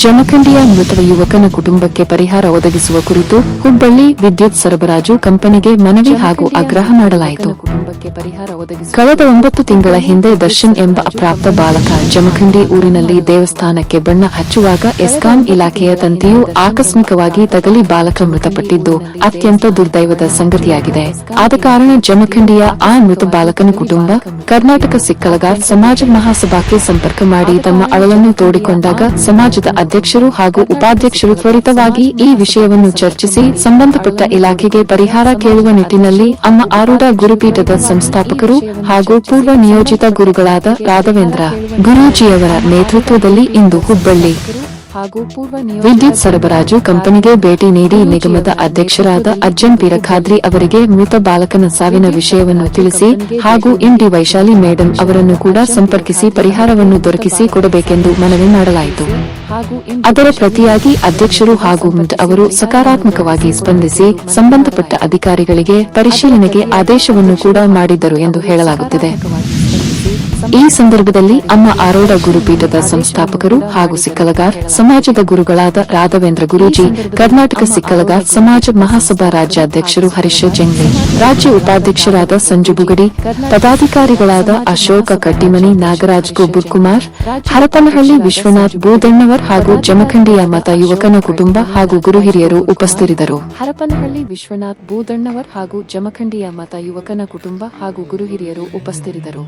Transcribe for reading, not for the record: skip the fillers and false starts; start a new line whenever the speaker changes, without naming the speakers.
ಜಮಖಂಡಿಯ ಮೃತ ಯುವಕನ ಕುಟುಂಬಕ್ಕೆ ಪರಿಹಾರ ಒದಗಿಸುವ ಕುರಿತು ಹುಬ್ಬಳ್ಳಿ ವಿದ್ಯುತ್ ಸರಬರಾಜು ಕಂಪನಿಗೆ ಮನವಿ ಹಾಗೂ ಆಗ್ರಹ ಮಾಡಲಾಯಿತು. ಕಳೆದ 9 ತಿಂಗಳ ಹಿಂದೆ ದರ್ಶನ್ ಎಂಬ ಅಪ್ರಾಪ್ತ ಬಾಲಕ ಜಮಖಂಡಿ ಊರಿನಲ್ಲಿ ದೇವಸ್ಥಾನಕ್ಕೆ ಬಣ್ಣ ಹಚ್ಚುವಾಗ ಎಸ್ಕಾಂ ಇಲಾಖೆಯ ತಂತಿಯು ಆಕಸ್ಮಿಕವಾಗಿ ತಗಲಿ ಬಾಲಕ ಮೃತಪಟ್ಟಿದ್ದು ಅತ್ಯಂತ ದುರ್ದೈವದ ಸಂಗತಿಯಾಗಿದೆ. ಆದ ಕಾರಣ ಜಮಖಂಡಿಯ ಆ ಮೃತ ಬಾಲಕನ ಕುಟುಂಬ ಕರ್ನಾಟಕ ಸಿಕ್ಕಲಗಾರ್ ಸಮಾಜ ಮಹಾಸಭಾಕ್ಕೆ ಸಂಪರ್ಕ ಮಾಡಿ ತಮ್ಮ ಅಳಲನ್ನು ತೋಡಿಕೊಂಡಾಗ ಸಮಾಜದ ಅಧ್ಯಕ್ಷರು ಹಾಗೂ ಉಪಾಧ್ಯಕ್ಷರು ತ್ವರಿತವಾಗಿ ಈ ವಿಷಯವನ್ನು ಚರ್ಚಿಸಿ ಸಂಬಂಧಪಟ್ಟ ಇಲಾಖೆಗೆ ಪರಿಹಾರ ಕೇಳುವ ನಿಟ್ಟಿನಲ್ಲಿ ಅಮ್ಮ ಆರೂಢ ಗುರುಪೀಠದ ಸಂಸ್ಥಾಪಕರು ಹಾಗೂ ಪೂರ್ವ ನಿಯೋಜಿತ ಗುರುಗಳಾದ ರಾಘವೇಂದ್ರ ಗುರೂಜಿಯವರ ನೇತೃತ್ವದಲ್ಲಿ ಇಂದು ಹುಬ್ಬಳ್ಳಿ ವಿದ್ಯುತ್ ಸರಬರಾಜು ಕಂಪನಿಗೆ ಭೇಟಿ ನೀಡಿ ನಿಗಮದ ಅಧ್ಯಕ್ಷರಾದ ಅಜ್ಜನ್ ಪೀರ ಖಾದ್ರಿ ಅವರಿಗೆ ಮೃತ ಬಾಲಕನ ಸಾವಿನ ವಿಷಯವನ್ನು ತಿಳಿಸಿ ಹಾಗೂ ಎಂಡಿ ವೈಶಾಲಿ ಮೇಡಂ ಅವರನ್ನು ಕೂಡ ಸಂಪರ್ಕಿಸಿ ಪರಿಹಾರವನ್ನು ದೊರಕಿಸಿ ಕೊಡಬೇಕೆಂದು ಮನವಿ ಮಾಡಲಾಯಿತು. ಅದರ ಪ್ರತಿಯಾಗಿ ಅಧ್ಯಕ್ಷರು ಹಾಗೂ ಅವರು ಸಕಾರಾತ್ಮಕವಾಗಿ ಸ್ಪಂದಿಸಿ ಸಂಬಂಧಪಟ್ಟ ಅಧಿಕಾರಿಗಳಿಗೆ ಪರಿಶೀಲನೆಗೆ ಆದೇಶವನ್ನು ಕೂಡ ಮಾಡಿದ್ದರು ಎಂದು ಹೇಳಲಾಗುತ್ತಿದೆ. ಈ ಸಂದರ್ಭದಲ್ಲಿ ಅಮ್ಮ ಆರೂಢ ಗುರುಪೀಠದ ಸಂಸ್ಥಾಪಕರು ಹಾಗೂ ಸಿಕ್ಕಲಗಾರ್ ಸಮಾಜದ ಗುರುಗಳಾದ ರಾಘವೇಂದ್ರ ಗುರೂಜಿ, ಕರ್ನಾಟಕ ಸಿಕ್ಕಲಗಾರ್ ಸಮಾಜ ಮಹಾಸಭಾ ರಾಜ್ಯಾಧ್ಯಕ್ಷರು ಹರೀಶ್ ಜಂಗ್ಲಿ, ರಾಜ್ಯ ಉಪಾಧ್ಯಕ್ಷರಾದ ಸಂಜು ಬುಗಡಿ, ಪದಾಧಿಕಾರಿಗಳಾದ ಅಶೋಕ ಕಟ್ಟಿಮನಿ, ನಾಗರಾಜ್ ಕುಮಾರ್, ಹರಪನಹಳ್ಳಿ ವಿಶ್ವನಾಥ್ ಬೂದಣ್ಣವರ್ ಹಾಗೂ ಜಮಖಂಡಿಯ ಮತ ಯುವಕನ ಕುಟುಂಬ ಹಾಗೂ ಗುರು ಹಿರಿಯರು ಉಪಸ್ಥಿತರಿದ್ದರು. ಹರಪನಹಳ್ಳಿ ವಿಶ್ವನಾಥ್ ಬೂದಣ್ಣವರ್ ಹಾಗೂ ಜಮಖಂಡಿಯ ಮತ ಯುವಕನ ಕುಟುಂಬ ಹಾಗೂ ಗುರು ಹಿರಿಯರು ಉಪಸ್ಥಿತರಿದ್ದರು.